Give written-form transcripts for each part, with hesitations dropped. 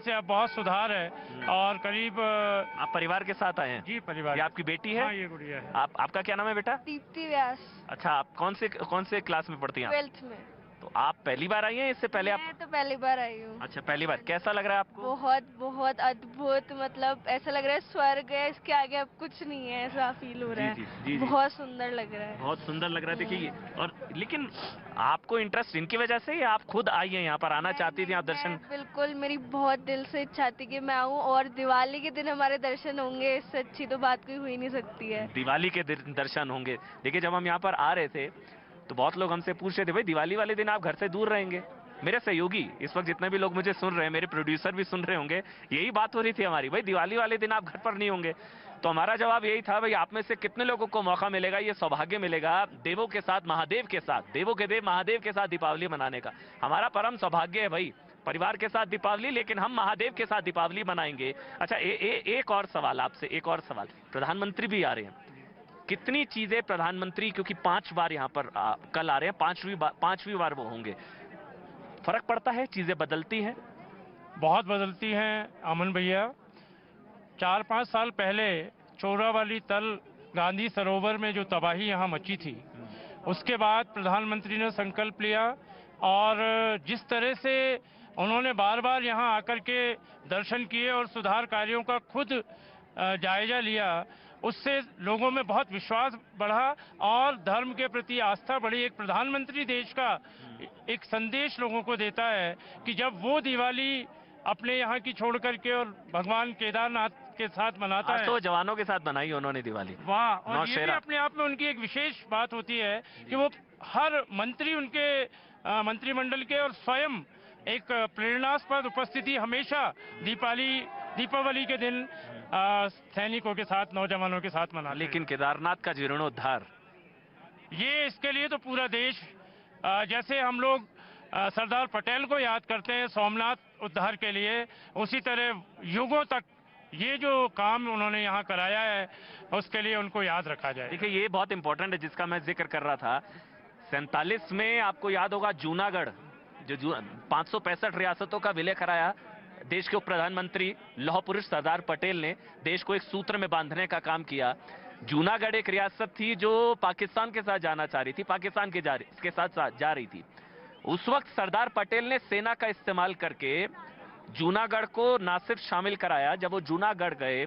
से अब बहुत सुधार है। और करीब आप परिवार के साथ आए हैं? जी, परिवार। ये आपकी बेटी है? हाँ, ये गुड़िया है। आपका क्या नाम है बेटा? दीप्ति व्यास। अच्छा, आप कौन से क्लास में पढ़ती हैं? 12th में। तो आप पहली बार आई हैं, इससे पहले आप? मैं तो पहली बार आई हूँ। अच्छा, पहली बार। कैसा लग रहा है आपको? बहुत बहुत अद्भुत, मतलब ऐसा लग रहा है स्वर्ग है, इसके आगे अब कुछ नहीं है, ऐसा फील हो रहा है। जी। बहुत सुंदर लग रहा है। बहुत सुंदर लग रहा है। देखिए, और लेकिन आपको इंटरेस्ट इनकी वजह से, या आप खुद आई हैं यहाँ पर, आना चाहती थी आप दर्शन? बिल्कुल, मेरी बहुत दिल से इच्छा थी कि मैं आऊँ, और दिवाली के दिन हमारे दर्शन होंगे, इससे अच्छी तो बात कोई हो ही नहीं सकती है। दिवाली के दिन दर्शन होंगे। देखिए, जब हम यहाँ पर आ रहे थे तो बहुत लोग हमसे पूछ रहे थे, भाई दिवाली वाले दिन आप घर से दूर रहेंगे? मेरे सहयोगी, इस वक्त जितने भी लोग मुझे सुन रहे हैं, मेरे प्रोड्यूसर भी सुन रहे होंगे, यही बात हो रही थी हमारी, भाई दिवाली वाले दिन आप घर पर नहीं होंगे। तो हमारा जवाब यही था, भाई आप में से कितने लोगों को मौका मिलेगा, ये सौभाग्य मिलेगा देवों के साथ, महादेव के साथ, देवों के देव महादेव के साथ दीपावली मनाने का। हमारा परम सौभाग्य है भाई, परिवार के साथ दीपावली, लेकिन हम महादेव के साथ दीपावली मनाएंगे। अच्छा, एक और सवाल आपसे, एक और सवाल। प्रधानमंत्री भी आ रहे हैं, कितनी चीजें प्रधानमंत्री, क्योंकि 5 बार यहाँ पर कल आ रहे हैं, पांचवी बार वो होंगे, फर्क पड़ता है, चीजें बदलती हैं? बहुत बदलती हैं अमन भैया। 4-5 साल पहले चोरावाली तल गांधी सरोवर में जो तबाही यहाँ मची थी, उसके बाद प्रधानमंत्री ने संकल्प लिया, और जिस तरह से उन्होंने बार बार यहाँ आकर के दर्शन किए और सुधार कार्यों का खुद जायजा लिया, उससे लोगों में बहुत विश्वास बढ़ा और धर्म के प्रति आस्था बढ़ी। एक प्रधानमंत्री देश का एक संदेश लोगों को देता है कि जब वो दिवाली अपने यहाँ की छोड़ करके और भगवान केदारनाथ के साथ मनाता है, तो जवानों के साथ बनाई उन्होंने दिवाली। वाह। और ये भी अपने आप में उनकी एक विशेष बात होती है कि वो हर मंत्री, उनके मंत्रिमंडल के और स्वयं एक प्रेरणास्पद उपस्थिति हमेशा दीपावली के दिन सैनिकों के साथ, नौजवानों के साथ मनाते हैं। लेकिन केदारनाथ का जीर्णोद्धार, ये इसके लिए तो पूरा देश, जैसे हम लोग सरदार पटेल को याद करते हैं सोमनाथ उद्धार के लिए, उसी तरह युगों तक ये जो काम उन्होंने यहाँ कराया है, उसके लिए उनको याद रखा जाए। देखिए, ये बहुत इंपॉर्टेंट है जिसका मैं जिक्र कर रहा था। 47 में आपको याद होगा, जूनागढ़ जो 565 रियासतों का विलय कराया, देश के उप प्रधानमंत्री लौह पुरुष सरदार पटेल ने देश को एक सूत्र में बांधने का काम किया। जूनागढ़ एक रियासत थी जो पाकिस्तान के साथ जाना चाह रही थी, पाकिस्तान के साथ जा रही थी। उस वक्त सरदार पटेल ने सेना का इस्तेमाल करके जूनागढ़ को ना सिर्फ शामिल कराया, जब वो जूनागढ़ गए,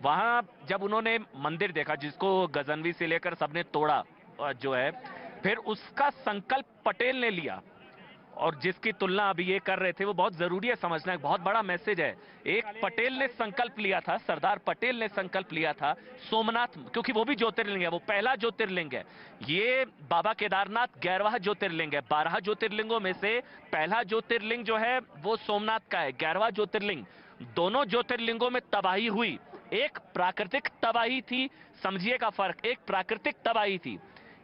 वहां जब उन्होंने मंदिर देखा जिसको गजनवी से लेकर सबने तोड़ा जो है, फिर उसका संकल्प पटेल ने लिया। और जिसकी तुलना अभी ये कर रहे थे, वो बहुत जरूरी है समझना, एक बहुत बड़ा मैसेज है। एक पटेल ने संकल्प लिया था, सरदार पटेल ने संकल्प लिया था सोमनाथ, क्योंकि वो भी ज्योतिर्लिंग है, वो पहला ज्योतिर्लिंग है। ये बाबा केदारनाथ 11वां ज्योतिर्लिंग है। 12 ज्योतिर्लिंगों में से पहला ज्योतिर्लिंग जो है वो सोमनाथ का है, 11वां ज्योतिर्लिंग। दोनों ज्योतिर्लिंगों में तबाही हुई, एक प्राकृतिक तबाही थी, समझिएगा फर्क, एक प्राकृतिक तबाही थी,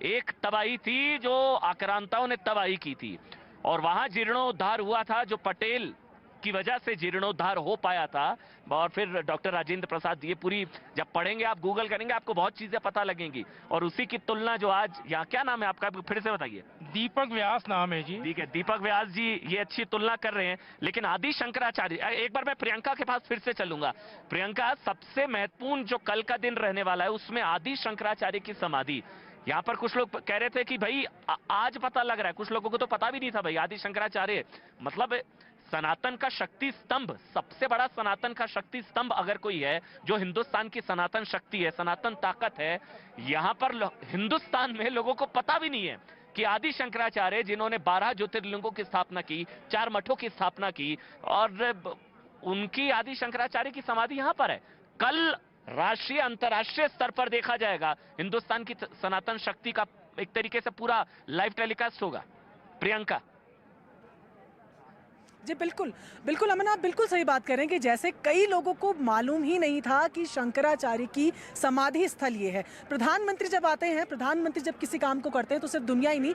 एक तबाही थी जो आक्रांताओं ने तबाही की थी, और वहां जीर्णोद्धार हुआ था, जो पटेल की वजह से जीर्णोद्धार हो पाया था। और फिर डॉक्टर राजेंद्र प्रसाद, ये पूरी जब पढ़ेंगे आप, गूगल करेंगे, आपको बहुत चीजें पता लगेंगी। और उसी की तुलना जो आज यहाँ, क्या नाम है आपका, फिर से बताइए? दीपक व्यास नाम है जी। ठीक है, दीपक व्यास जी ये अच्छी तुलना कर रहे हैं। लेकिन आदि शंकराचार्य, एक बार मैं प्रियंका के पास फिर से चलूंगा। प्रियंका, सबसे महत्वपूर्ण जो कल का दिन रहने वाला है, उसमें आदि शंकराचार्य की समाधि, यहाँ पर कुछ लोग कह रहे थे कि भाई आज पता लग रहा है, कुछ लोगों को तो पता भी नहीं था भाई, आदि शंकराचार्य मतलब सनातन का शक्ति स्तंभ, सबसे बड़ा सनातन का शक्ति स्तंभ अगर कोई है, जो हिंदुस्तान की सनातन शक्ति है, सनातन ताकत है, यहाँ पर हिंदुस्तान में लोगों को पता भी नहीं है कि आदि शंकराचार्य, जिन्होंने 12 ज्योतिर्लिंगों की स्थापना की, 4 मठों की स्थापना की, और उनकी आदि शंकराचार्य की समाधि यहाँ पर है। कल राष्ट्रीय अंतर्राष्ट्रीय स्तर पर देखा जाएगा, हिंदुस्तान की सनातन शक्ति का एक तरीके से पूरा लाइव टेलीकास्ट होगा। प्रियंका जी बिल्कुल बिल्कुल अमन, आप बिल्कुल सही बात कर रहे हैं कि जैसे कई लोगों को मालूम ही नहीं था कि शंकराचार्य की समाधि स्थल ये है। प्रधानमंत्री जब आते हैं, प्रधानमंत्री जब किसी काम को करते हैं, तो सिर्फ दुनिया ही नहीं,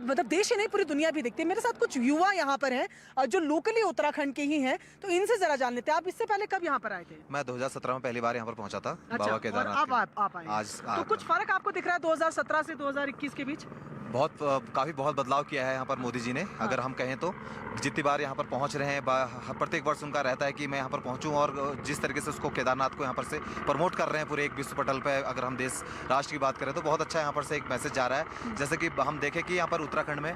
मतलब देश ही नहीं, पूरी दुनिया भी देखती है। मेरे साथ कुछ युवा यहाँ पर हैं जो लोकली उत्तराखंड के ही हैं, तो इनसे जरा जान लेते हैं, आप इससे पहले कब यहाँ पर आए थे? मैं 2017 में पहली बार यहाँ पर पहुँचा था। अच्छा, बाबा केदारनाथ। आप आए, तो कुछ फर्क आपको दिख रहा है 2017 से 2021 के बीच? बहुत बदलाव किया है यहाँ पर मोदी जी ने। अगर हम कहें तो जितनी बार यहाँ पर पहुँच रहे हैं, प्रत्येक वर्ष उनका रहता है कि मैं यहाँ पर पहुँचूँ, और जिस तरीके से उसको केदारनाथ को यहाँ पर से प्रमोट कर रहे हैं पूरे एक विश्व पटल पे, अगर हम देश राष्ट्र की बात करें तो बहुत अच्छा यहाँ पर से एक मैसेज जा रहा है। जैसे कि हम देखें कि यहाँ पर उत्तराखंड में,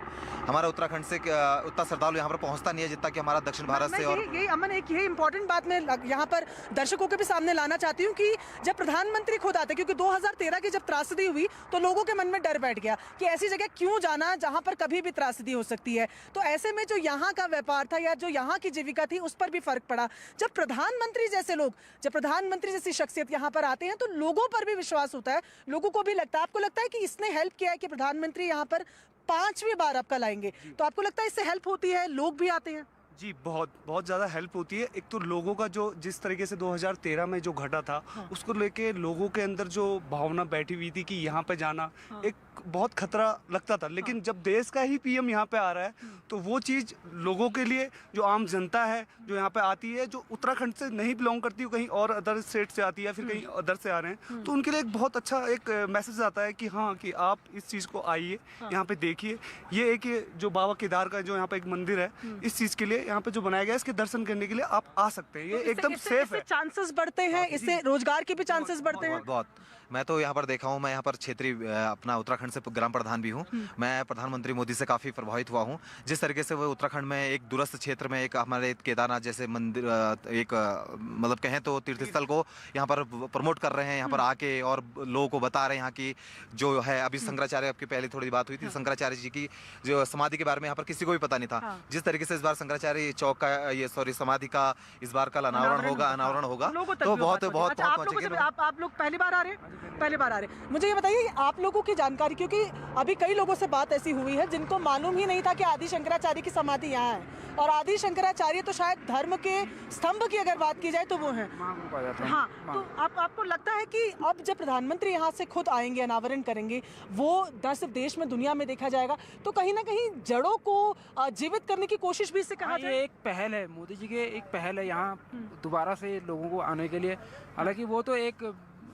हमारा उत्तराखंड से उतना श्रद्धालु यहाँ पर पहुँचता नहीं है जितना कि हमारा दक्षिण भारत से। और यही अमन, एक यही इंपॉर्टेंट बात मैं यहाँ पर दर्शकों के भी सामने लाना चाहती हूँ कि जब प्रधानमंत्री खुद आते, क्योंकि 2013 की जब त्रासदी हुई तो लोगों के मन में डर बैठ गया कि ऐसी जगह क्यों जाना जहां पर कभी भी त्रासदी हो सकती है। तो ऐसे में जो यहाँ का व्यापार था या जो यहाँ की जीविका थी उस पर भी फर्क पड़ा। जब प्रधानमंत्री जैसे लोग, जब प्रधानमंत्री जैसी शख्सियत यहाँ पर आते हैं तो लोगों पर भी विश्वास होता है, लोगों को भी लगता है। आपको लगता है कि इसने हेल्प किया है कि प्रधानमंत्री यहाँ पर 5वीं बार आपका लाएंगे, तो आपको लगता है इससे हेल्प होती है, लोग भी आते हैं? जी, बहुत ज़्यादा हेल्प होती है। एक तो लोगों का जो जिस तरीके से 2013 में जो घटा था, उसको लेके लोगों के अंदर जो भावना बैठी हुई थी कि यहाँ पे जाना एक बहुत खतरा लगता था, लेकिन जब देश का ही पीएम यहाँ पे आ रहा है तो वो चीज़ लोगों के लिए, जो आम जनता है जो यहाँ पे आती है, जो उत्तराखंड से नहीं बिलोंग करती, कहीं और अदर स्टेट से आती है, फिर कहीं अदर से आ रहे हैं, तो उनके लिए एक बहुत अच्छा एक मैसेज आता है कि हाँ, कि आप इस चीज़ को आइए, यहाँ पे देखिए। ये एक जो बाबा केदार का जो यहाँ पे एक मंदिर है, इस चीज़ के लिए यहाँ पे जो बनाया गया है, इसके दर्शन करने के लिए आप आ सकते हैं। ये एकदम सेफ है। चांसेस बढ़ते हैं, इससे रोजगार के भी चांसेस बढ़ते हैं। बहुत मैं तो यहाँ पर देखा हूँ, मैं यहाँ पर क्षेत्रीय अपना उत्तराखंड से ग्राम प्रधान भी हूँ। मैं प्रधानमंत्री मोदी से काफ़ी प्रभावित हुआ हूँ। जिस तरीके से वो उत्तराखंड में एक दूरस्थ क्षेत्र में एक हमारे केदारनाथ जैसे मंदिर, एक मतलब कहें तो तीर्थस्थल को यहाँ पर प्रमोट कर रहे हैं, यहाँ पर आके और लोगों को बता रहे हैं यहाँ की जो है। अभी शंकराचार्य, आपकी पहले थोड़ी बात हुई थी, शंकराचार्य जी की जो समाधि के बारे में यहाँ पर किसी को भी पता नहीं था। जिस तरीके से इस बार शंकराचार्य चौक का समाधि का इस बार कल अनावरण होगा, तो बहुत आप लोग पहली बार आ रहे हैं? पहली बार आ रहे हैं। मुझे ये बताइए आप लोगों की जानकारी, क्योंकि अभी कई लोगों से बात ऐसी हुई है जिनको मालूम ही नहीं था कि आदि शंकराचार्य की समाधि यहाँ है, और आदि शंकराचार्य तो शायद धर्म के स्तंभ की अगर बात की जाए तो वो है। हाँ, तो आपको लगता है कि अब जब प्रधानमंत्री यहाँ से खुद आएंगे, अनावरण करेंगे, वो सिर्फ देश में, दुनिया में देखा जाएगा, तो कहीं ना कहीं जड़ों को जीवित करने की कोशिश भी इससे कहा जाए? ये एक पहल है, मोदी जी के एक पहल है यहाँ दोबारा से लोगों को आने के लिए। हालांकि वो तो एक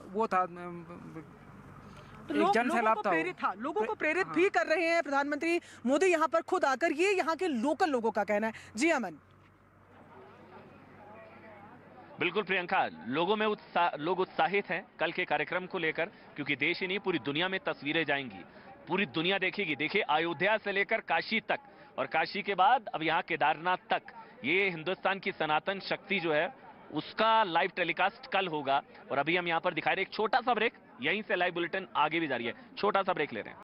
वो था, तो लोगों को प्रेरित भी कर रहे हैं प्रधानमंत्री मोदी यहाँ पर खुद आकर, ये यहाँ के लोकल लोगों का कहना है। जी अमन। बिल्कुल प्रियंका, लोगों में लोग उत्साहित हैं कल के कार्यक्रम को लेकर, क्योंकि देश ही नहीं पूरी दुनिया में तस्वीरें जाएंगी, पूरी दुनिया देखेगी। देखिए, अयोध्या से लेकर काशी तक, और काशी के बाद अब यहाँ केदारनाथ तक, ये हिंदुस्तान की सनातन शक्ति जो है उसका लाइव टेलीकास्ट कल होगा। और अभी हम यहाँ पर दिखा रहे हैं एक छोटा सा ब्रेक, यहीं से लाइव बुलेटिन आगे भी जारी है। छोटा सा ब्रेक ले रहे हैं।